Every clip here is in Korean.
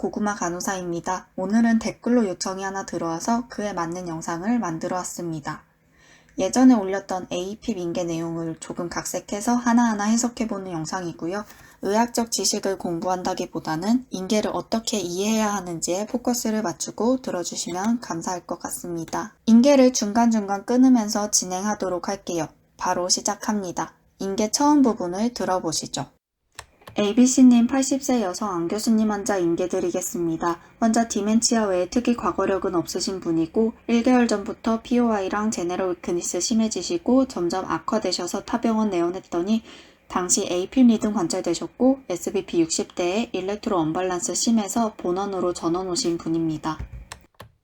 고구마 간호사입니다. 오늘은 댓글로 요청이 하나 들어와서 그에 맞는 영상을 만들어 왔습니다. 예전에 올렸던 APIP 인계 내용을 조금 각색해서 하나하나 해석해보는 영상이고요. 의학적 지식을 공부한다기보다는 인계를 어떻게 이해해야 하는지에 포커스를 맞추고 들어주시면 감사할 것 같습니다. 인계를 중간중간 끊으면서 진행하도록 할게요. 바로 시작합니다. 인계 처음 부분을 들어보시죠. ABC님 80세 여성 안 교수님 환자 인계드리겠습니다. 환자 디멘치아 외에 특이 과거력은 없으신 분이고 1개월 전부터 POI랑 제네럴 위크니스 심해지시고 점점 악화되셔서 타병원 내원했더니 당시 APIP 리듬 관찰되셨고 SBP 60대에 일렉트로 언밸런스 심해서 본원으로 전원 오신 분입니다.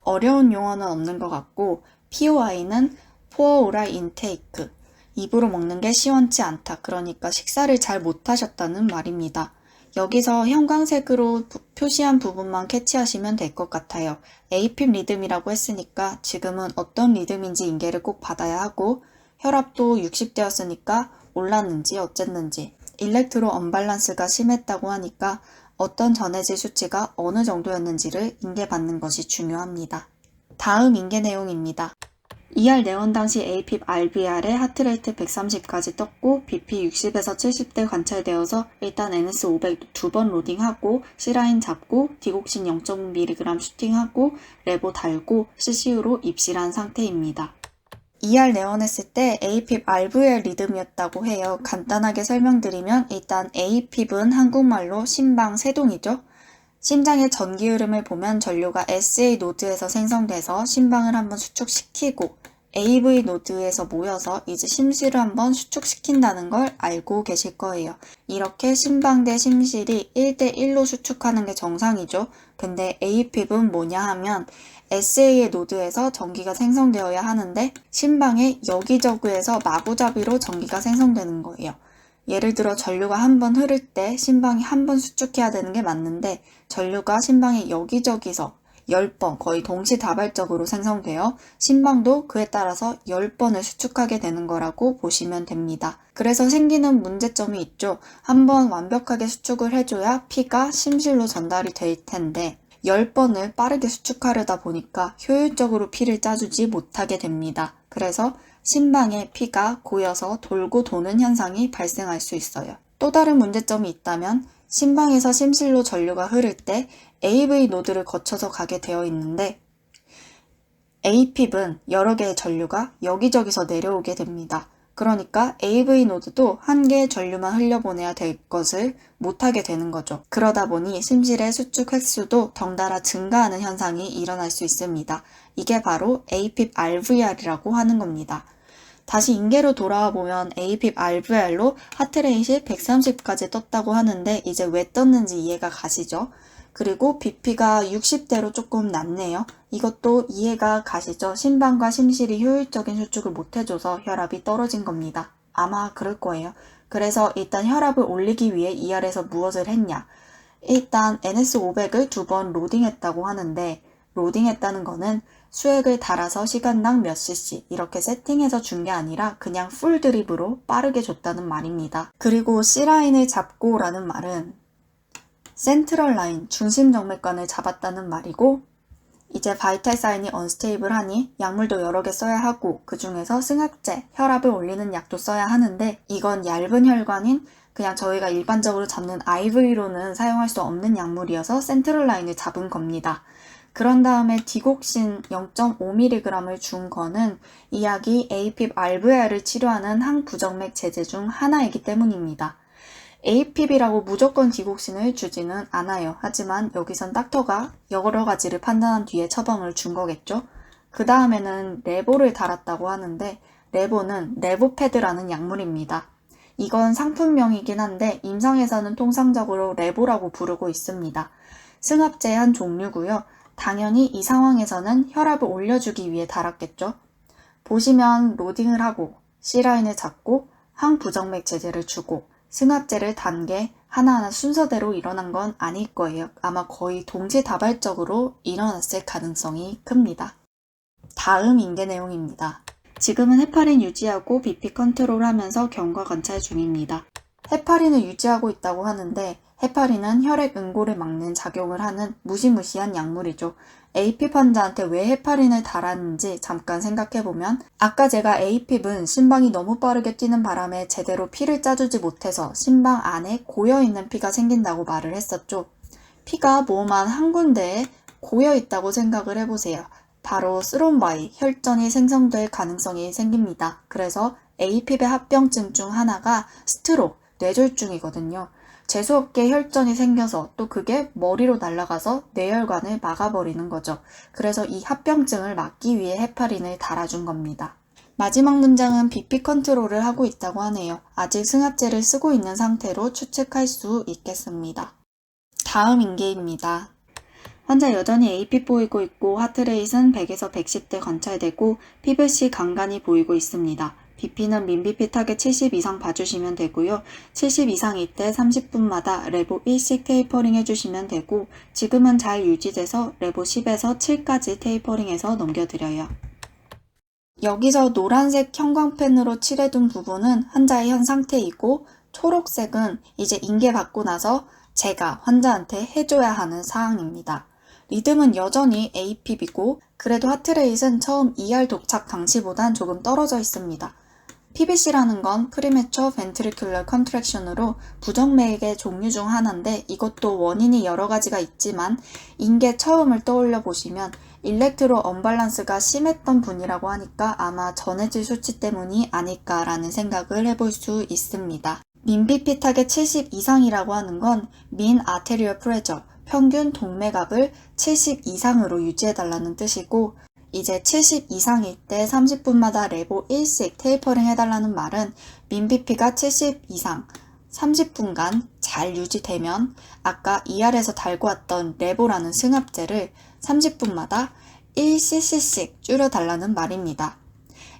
어려운 용어는 없는 것 같고 POI는 Poor Oral Intake, 입으로 먹는 게 시원치 않다. 그러니까 식사를 잘 못하셨다는 말입니다. 여기서 형광색으로 표시한 부분만 캐치하시면 될 것 같아요. APIP 리듬이라고 했으니까 지금은 어떤 리듬인지 인계를 꼭 받아야 하고 혈압도 60대였으니까 올랐는지 어쨌는지 일렉트로 언밸런스가 심했다고 하니까 어떤 전해질 수치가 어느 정도였는지를 인계받는 것이 중요합니다. 다음 인계 내용입니다. ER 내원 당시 APIP RVR에 하트레이트 130까지 떴고 BP 60에서 70대 관찰되어서 일단 NS500 2번 로딩하고 C라인 잡고 디곡신 0.5mg 슈팅하고 레보 달고 CCU로 입실한 상태입니다. ER 내원했을 때 APIP RVR 리듬이었다고 해요. 간단하게 설명드리면 일단 APIP은 한국말로 심방 세동이죠. 심장의 전기 흐름을 보면 전류가 SA 노드에서 생성돼서 심방을 한번 수축시키고 AV 노드에서 모여서 이제 심실을 한번 수축시킨다는 걸 알고 계실 거예요. 이렇게 심방 대 심실이 1대1로 수축하는 게 정상이죠. 근데 APIP은 뭐냐 하면 SA의 노드에서 전기가 생성되어야 하는데 심방의 여기저기에서 마구잡이로 전기가 생성되는 거예요. 예를 들어 전류가 한 번 흐를 때 심방이 한 번 수축해야 되는 게 맞는데 전류가 심방의 여기저기서 10번 거의 동시다발적으로 생성되어 심방도 그에 따라서 10번을 수축하게 되는 거라고 보시면 됩니다. 그래서 생기는 문제점이 있죠. 한번 완벽하게 수축을 해줘야 피가 심실로 전달이 될 텐데 10번을 빠르게 수축하려다 보니까 효율적으로 피를 짜주지 못하게 됩니다. 그래서 심방에 피가 고여서 돌고 도는 현상이 발생할 수 있어요. 또 다른 문제점이 있다면 심방에서 심실로 전류가 흐를 때 AV 노드를 거쳐서 가게 되어 있는데 APIP은 여러 개의 전류가 여기저기서 내려오게 됩니다. 그러니까 AV 노드도 한 개의 전류만 흘려보내야 될 것을 못하게 되는 거죠. 그러다 보니 심실의 수축 횟수도 덩달아 증가하는 현상이 일어날 수 있습니다. 이게 바로 APIP RVR이라고 하는 겁니다. 다시 인계로 돌아와 보면 APIP RVR로 하트레이트 130까지 떴다고 하는데 이제 왜 떴는지 이해가 가시죠? 그리고 BP가 60대로 조금 낮네요. 이것도 이해가 가시죠? 심방과 심실이 효율적인 수축을 못해줘서 혈압이 떨어진 겁니다. 아마 그럴 거예요. 그래서 일단 혈압을 올리기 위해 ER에서 무엇을 했냐? 일단 NS500을 2번 로딩했다고 하는데 로딩했다는 거는 수액을 달아서 시간당 몇 cc 이렇게 세팅해서 준 게 아니라 그냥 풀 드립으로 빠르게 줬다는 말입니다. 그리고 C라인을 잡고 라는 말은 센트럴 라인, 중심 정맥관을 잡았다는 말이고 이제 바이탈 사인이 언스테이블하니 약물도 여러 개 써야 하고 그 중에서 승합제, 혈압을 올리는 약도 써야 하는데 이건 얇은 혈관인 그냥 저희가 일반적으로 잡는 IV로는 사용할 수 없는 약물이어서 센트럴 라인을 잡은 겁니다. 그런 다음에 디곡신 0.5mg을 준 거는 이 약이 APIP RVR을 치료하는 항부정맥 제제 중 하나이기 때문입니다. APIP이라고 무조건 디곡신을 주지는 않아요. 하지만 여기선 닥터가 여러 가지를 판단한 뒤에 처방을 준 거겠죠. 그 다음에는 레보를 달았다고 하는데 레보는 레보패드라는 약물입니다. 이건 상품명이긴 한데 임상에서는 통상적으로 레보라고 부르고 있습니다. 승합제의 한 종류고요. 당연히 이 상황에서는 혈압을 올려주기 위해 달았겠죠. 보시면 로딩을 하고 C라인을 잡고 항부정맥 제제를 주고 승합제를 단 게 하나하나 순서대로 일어난 건 아닐 거예요. 아마 거의 동시다발적으로 일어났을 가능성이 큽니다. 다음 인계 내용입니다. 지금은 헤파린 유지하고 BP 컨트롤하면서 경과 관찰 중입니다. 헤파린을 유지하고 있다고 하는데 해파리는 혈액 응고를 막는 작용을 하는 무시무시한 약물이죠. APIP 환자한테 왜 해파린을 달았는지 잠깐 생각해보면 아까 제가 APIP은 심방이 너무 빠르게 뛰는 바람에 제대로 피를 짜주지 못해서 심방 안에 고여있는 피가 생긴다고 말을 했었죠. 피가 몸 안 한 군데에 고여있다고 생각을 해보세요. 바로 스롬바이, 혈전이 생성될 가능성이 생깁니다. 그래서 APIP의 합병증 중 하나가 스트록, 뇌졸중이거든요. 재수없게 혈전이 생겨서 또 그게 머리로 날아가서 뇌혈관을 막아버리는 거죠. 그래서 이 합병증을 막기 위해 해파린을 달아준 겁니다. 마지막 문장은 BP 컨트롤을 하고 있다고 하네요. 아직 승합제를 쓰고 있는 상태로 추측할 수 있겠습니다. 다음 인계입니다. 환자 여전히 APIP 보이고 있고 하트레이트는 100에서 110대 관찰되고 PVC 간간히 보이고 있습니다. BP는 민BP 타겟 70 이상 봐주시면 되고요. 70 이상일 때 30분마다 레보 1씩 테이퍼링 해주시면 되고 지금은 잘 유지돼서 레보 10에서 7까지 테이퍼링해서 넘겨드려요. 여기서 노란색 형광펜으로 칠해둔 부분은 환자의 현 상태이고 초록색은 이제 인계받고 나서 제가 환자한테 해줘야 하는 사항입니다. 리듬은 여전히 APIP이고 그래도 하트레이트는 처음 ER 도착 당시보단 조금 떨어져 있습니다. PVC라는 건 프리매처 벤트리큘러 컨트랙션으로 부정맥의 종류 중 하나인데 이것도 원인이 여러 가지가 있지만 인계 처음을 떠올려 보시면 일렉트로 언밸런스가 심했던 분이라고 하니까 아마 전해질 수치 때문이 아닐까라는 생각을 해볼 수 있습니다. 민BP 타겟 70 이상이라고 하는 건 민 아테리얼 프레저, 평균 동맥압을 70 이상으로 유지해달라는 뜻이고 이제 70 이상일 때 30분마다 레보 1씩 테이퍼링 해달라는 말은 민BP가 70 이상 30분간 잘 유지되면 아까 ER에서 달고 왔던 레보라는 승합제를 30분마다 1cc씩 줄여달라는 말입니다.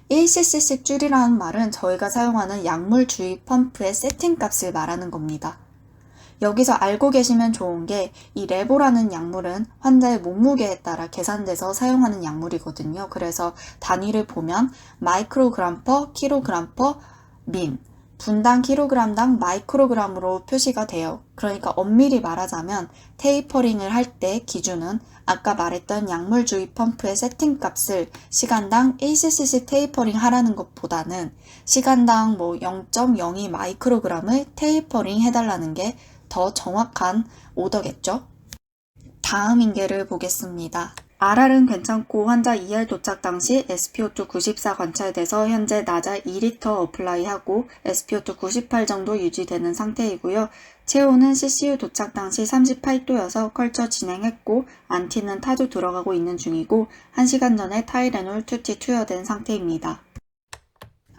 1cc씩 줄이라는 말은 저희가 사용하는 약물 주입 펌프의 세팅 값을 말하는 겁니다. 여기서 알고 계시면 좋은 게 이 레보라는 약물은 환자의 몸무게에 따라 계산돼서 사용하는 약물이거든요. 그래서 단위를 보면 마이크로그램 퍼 킬로그램 퍼 민, 분당 킬로그램당 마이크로그램으로 표시가 돼요. 그러니까 엄밀히 말하자면 테이퍼링을 할 때 기준은 아까 말했던 약물 주입 펌프의 세팅 값을 시간당 1cc씩 테이퍼링 하라는 것보다는 시간당 0.02 마이크로그램을 테이퍼링 해달라는 게 더 정확한 오더겠죠? 다음 인계를 보겠습니다. RR은 괜찮고 환자 ER 도착 당시 SpO2 94 관찰돼서 현재 낮아 2리터 어플라이하고 SpO2 98 정도 유지되는 상태이고요. 체온은 CCU 도착 당시 38도여서 컬처 진행했고 안티는 타조 들어가고 있는 중이고 1시간 전에 타이레놀 2T 투여된 상태입니다.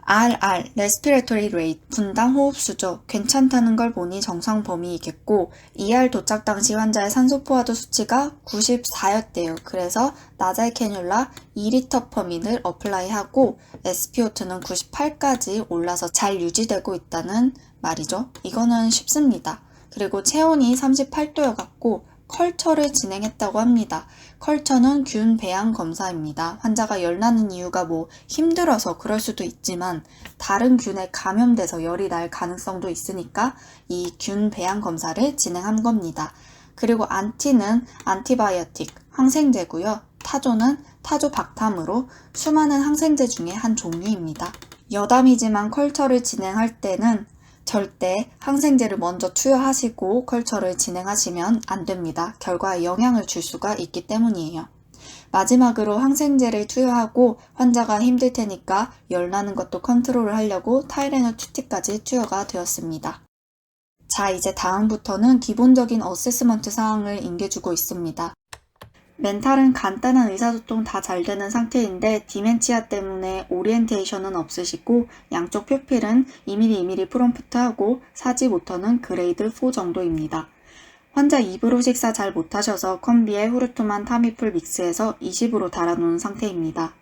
RR, Respiratory Rate, 분당 호흡수죠. 괜찮다는 걸 보니 정상 범위이겠고 ER 도착 당시 환자의 산소 포화도 수치가 94였대요. 그래서 나잘 캐뉼라 2리터 퍼민을 어플라이하고 SpO2는 98까지 올라서 잘 유지되고 있다는 말이죠. 이거는 쉽습니다. 그리고 체온이 38도여갖고 컬처를 진행했다고 합니다. 컬처는 균 배양 검사입니다. 환자가 열나는 이유가 힘들어서 그럴 수도 있지만 다른 균에 감염돼서 열이 날 가능성도 있으니까 이 균 배양 검사를 진행한 겁니다. 그리고 안티는 안티바이오틱, 항생제고요. 타조는 타조박탐으로 수많은 항생제 중에 한 종류입니다. 여담이지만 컬처를 진행할 때는 절대 항생제를 먼저 투여하시고 컬처를 진행하시면 안 됩니다. 결과에 영향을 줄 수가 있기 때문이에요. 마지막으로 항생제를 투여하고 환자가 힘들 테니까 열나는 것도 컨트롤을 하려고 타이레놀 2T까지 투여가 되었습니다. 자, 이제 다음부터는 기본적인 어세스먼트 사항을 인계주고 있습니다. 멘탈은 간단한 의사소통 다 잘 되는 상태인데 디멘치아 때문에 오리엔테이션은 없으시고 양쪽 표필은 2mm 프롬프트하고 사지 모터는 그레이드 4 정도입니다. 환자 입으로 식사 잘 못하셔서 컴비에 후르트만 타미풀 믹스해서 20으로 달아놓은 상태입니다.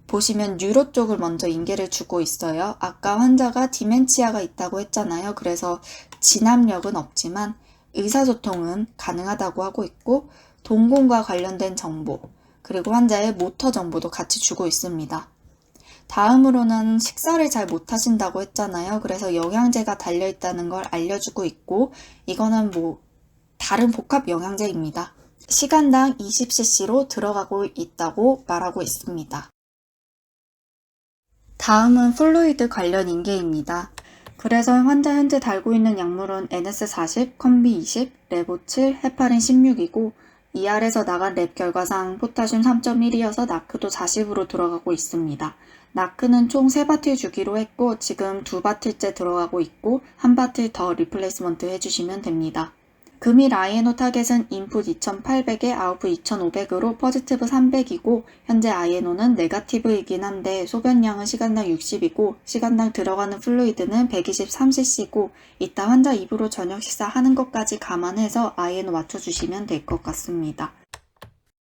보시면 뉴로 쪽을 먼저 인계를 주고 있어요. 아까 환자가 디멘치아가 있다고 했잖아요. 그래서 진압력은 없지만 의사소통은 가능하다고 하고 있고 동공과 관련된 정보, 그리고 환자의 모터 정보도 같이 주고 있습니다. 다음으로는 식사를 잘 못하신다고 했잖아요. 그래서 영양제가 달려있다는 걸 알려주고 있고, 이거는 다른 복합 영양제입니다. 시간당 20cc로 들어가고 있다고 말하고 있습니다. 다음은 플루이드 관련 인계입니다. 그래서 환자 현재 달고 있는 약물은 NS40, 컴비20, 레보7, 헤파린 16이고 ER에서 나간 랩 결과상 포타슘 3.1이어서 나크도 40으로 들어가고 있습니다. 나크는 총 3바틀 주기로 했고 지금 2바틀째 들어가고 있고 1바틀 더 리플레이스먼트 해주시면 됩니다. 금일 아이에노 타겟은 인풋 2800에 아웃풋 2500으로 포지티브 300이고 현재 아이에노는 네거티브이긴 한데 소변량은 시간당 60이고 시간당 들어가는 플루이드는 123cc고 이따 환자 입으로 저녁 식사하는 것까지 감안해서 아이에노 맞춰주시면 될 것 같습니다.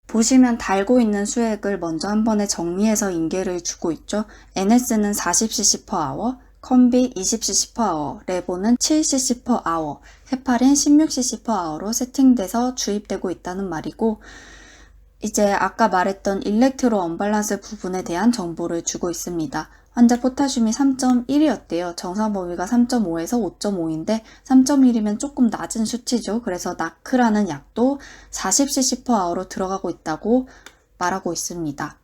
보시면 달고 있는 수액을 먼저 한 번에 정리해서 인계를 주고 있죠. NS는 40cc per hour, 컴비 20cc per hour, 레보는 7cc per hour, 헤파린 16cc per hour로 세팅돼서 주입되고 있다는 말이고 이제 아까 말했던 일렉트로 언밸런스 부분에 대한 정보를 주고 있습니다. 환자 포타슘이 3.1이었대요. 정상 범위가 3.5에서 5.5인데 3.1이면 조금 낮은 수치죠. 그래서 나크라는 약도 40cc per hour로 들어가고 있다고 말하고 있습니다.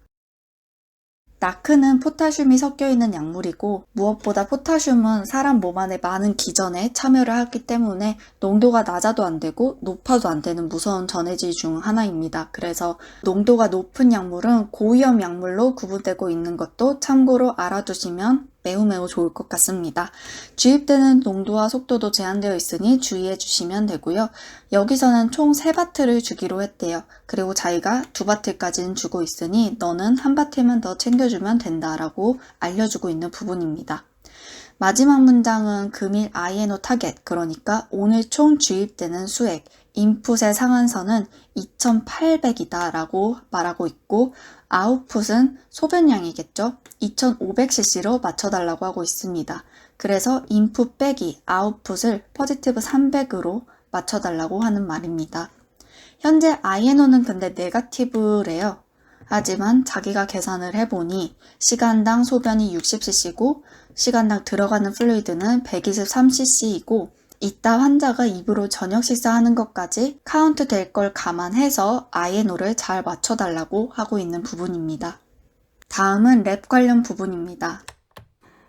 나크는 포타슘이 섞여 있는 약물이고 무엇보다 포타슘은 사람 몸 안에 많은 기전에 참여를 하기 때문에 농도가 낮아도 안 되고 높아도 안 되는 무서운 전해질 중 하나입니다. 그래서 농도가 높은 약물은 고위험 약물로 구분되고 있는 것도 참고로 알아두시면 매우 좋을 것 같습니다. 주입되는 농도와 속도도 제한되어 있으니 주의해 주시면 되고요. 여기서는 총 3바틀을 주기로 했대요. 그리고 자기가 2바틀까지는 주고 있으니 너는 1바틀만 더 챙겨주면 된다라고 알려주고 있는 부분입니다. 마지막 문장은 금일 아이에노 타겟, 그러니까 오늘 총 주입되는 수액, 인풋의 상한선은 2800이다 라고 말하고 있고 아웃풋은 소변량이겠죠. 2500cc로 맞춰달라고 하고 있습니다. 그래서 인풋 빼기 아웃풋을 포지티브 300으로 맞춰달라고 하는 말입니다. 현재 아이에노는 근데 네거티브래요. 하지만 자기가 계산을 해보니 시간당 소변이 60cc고 시간당 들어가는 플루이드는 123cc이고 이따 환자가 입으로 저녁 식사하는 것까지 카운트 될 걸 감안해서 아이에노를 잘 맞춰달라고 하고 있는 부분입니다. 다음은 랩 관련 부분입니다.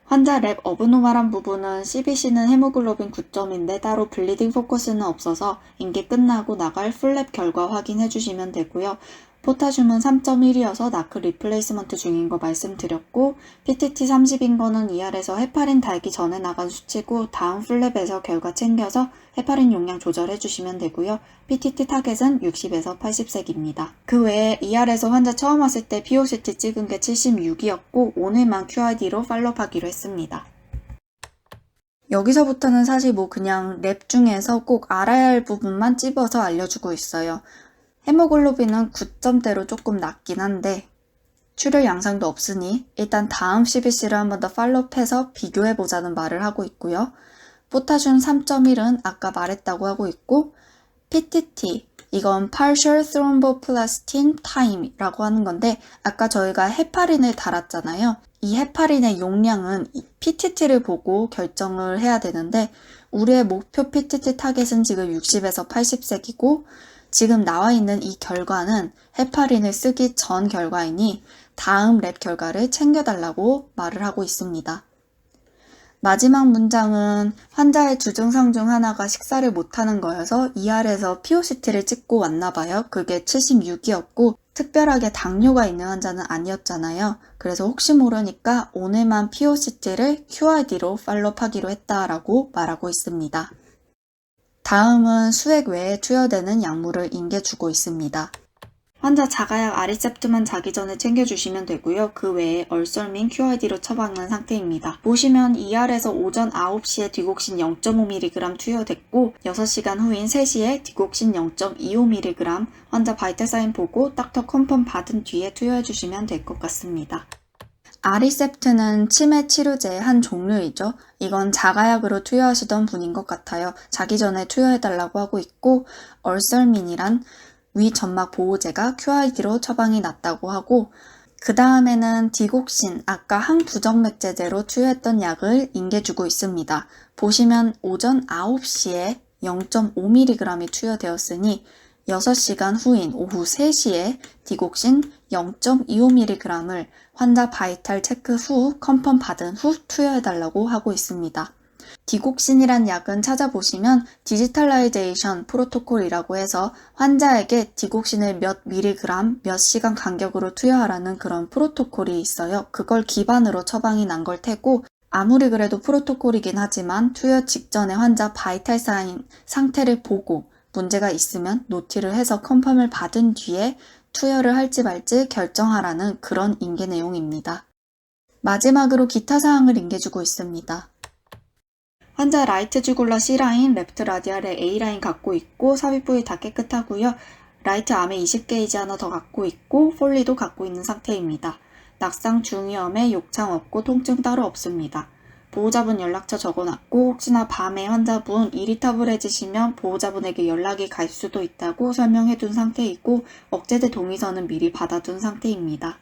환자 랩 어브노멀한 부분은 CBC는 헤모글로빈 9점인데 따로 블리딩 포커스는 없어서 인계 끝나고 나갈 풀랩 결과 확인해 주시면 되고요. 포타슘은 3.1이어서 나크 리플레이스먼트 중인 거 말씀드렸고 PTT 30인 거는 ER에서 헤파린 달기 전에 나간 수치고 다음 풀랩에서 결과 챙겨서 헤파린 용량 조절해 주시면 되고요. PTT 타겟은 60에서 80색입니다. 그 외에 ER에서 환자 처음 왔을 때 POCT 찍은 게 76이었고 오늘만 QID로 팔로우하기로 했습니다. 여기서부터는 사실 그냥 랩 중에서 꼭 알아야 할 부분만 찝어서 알려주고 있어요. 헤모글로빈은 9점대로 조금 낮긴 한데 출혈 양상도 없으니 일단 다음 CBC를 한 번 더 팔로우해서 비교해보자는 말을 하고 있고요. 포타슘 3.1은 아까 말했다고 하고 있고 PTT, 이건 Partial Thromboplastin Time이라고 하는 건데 아까 저희가 헤파린을 달았잖아요. 이 헤파린의 용량은 PTT를 보고 결정을 해야 되는데 우리의 목표 PTT 타겟은 지금 60에서 80색이고 지금 나와 있는 이 결과는 헤파린을 쓰기 전 결과이니 다음 랩 결과를 챙겨달라고 말을 하고 있습니다. 마지막 문장은 환자의 주증상 중 하나가 식사를 못하는 거여서 ER에서 POCT를 찍고 왔나봐요. 그게 76이었고 특별하게 당뇨가 있는 환자는 아니었잖아요. 그래서 혹시 모르니까 오늘만 POCT를 QID로 팔로우하기로 했다라고 말하고 있습니다. 다음은 수액 외에 투여되는 약물을 인계주고 있습니다. 환자 자가약 아리셉트만 자기 전에 챙겨주시면 되고요. 그 외에 얼설민 QID로 처방한 상태입니다. 보시면 ER에서 오전 9시에 디곡신 0.5mg 투여됐고 6시간 후인 3시에 디곡신 0.25mg 환자 바이탈 사인 보고 닥터 컨펌 받은 뒤에 투여해주시면 될 것 같습니다. 아리셉트는 치매 치료제의 한 종류이죠. 이건 자가약으로 투여하시던 분인 것 같아요. 자기 전에 투여해달라고 하고 있고 얼설민이란 위 점막 보호제가 QID로 처방이 났다고 하고 그 다음에는 디곡신, 아까 항부정맥제제로 투여했던 약을 인계주고 있습니다. 보시면 오전 9시에 0.5mg이 투여되었으니 6시간 후인 오후 3시에 디곡신 0.25mg을 환자 바이탈 체크 후 컨펌 받은 후 투여해달라고 하고 있습니다. 디곡신이란 약은 찾아보시면 디지털라이제이션 프로토콜이라고 해서 환자에게 디곡신을 몇 미리그램 몇 시간 간격으로 투여하라는 그런 프로토콜이 있어요. 그걸 기반으로 처방이 난 걸 테고 아무리 그래도 프로토콜이긴 하지만 투여 직전에 환자 바이탈 사인 상태를 보고 문제가 있으면 노티를 해서 컨펌을 받은 뒤에 투여를 할지 말지 결정하라는 그런 인계 내용입니다. 마지막으로 기타 사항을 인계주고 있습니다. 환자 라이트 주굴러 C라인, 랩트 라디알에 A라인 갖고 있고 삽입 부위 다 깨끗하고요. 라이트 암에 20게이지 하나 더 갖고 있고 폴리도 갖고 있는 상태입니다. 낙상 중위험에 욕창 없고 통증 따로 없습니다. 보호자분 연락처 적어놨고 혹시나 밤에 환자분 이리타블해지시면 보호자분에게 연락이 갈 수도 있다고 설명해둔 상태이고 억제제 동의서는 미리 받아둔 상태입니다.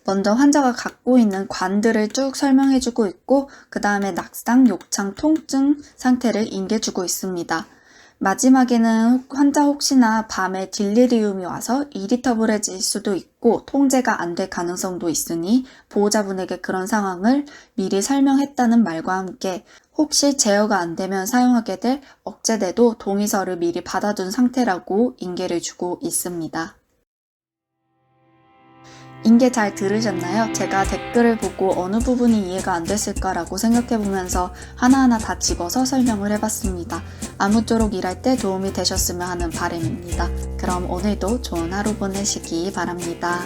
먼저 환자가 갖고 있는 관들을 쭉 설명해주고 있고 그 다음에 낙상, 욕창, 통증 상태를 인계주고 있습니다. 마지막에는 환자 혹시나 밤에 딜리리움이 와서 이리터블해질 수도 있고 통제가 안 될 가능성도 있으니 보호자분에게 그런 상황을 미리 설명했다는 말과 함께 혹시 제어가 안 되면 사용하게 될 억제제도 동의서를 미리 받아둔 상태라고 인계를 주고 있습니다. 인계 잘 들으셨나요? 제가 댓글을 보고 어느 부분이 이해가 안 됐을까라고 생각해보면서 하나하나 다 집어서 설명을 해봤습니다. 아무쪼록 일할 때 도움이 되셨으면 하는 바람입니다. 그럼 오늘도 좋은 하루 보내시기 바랍니다.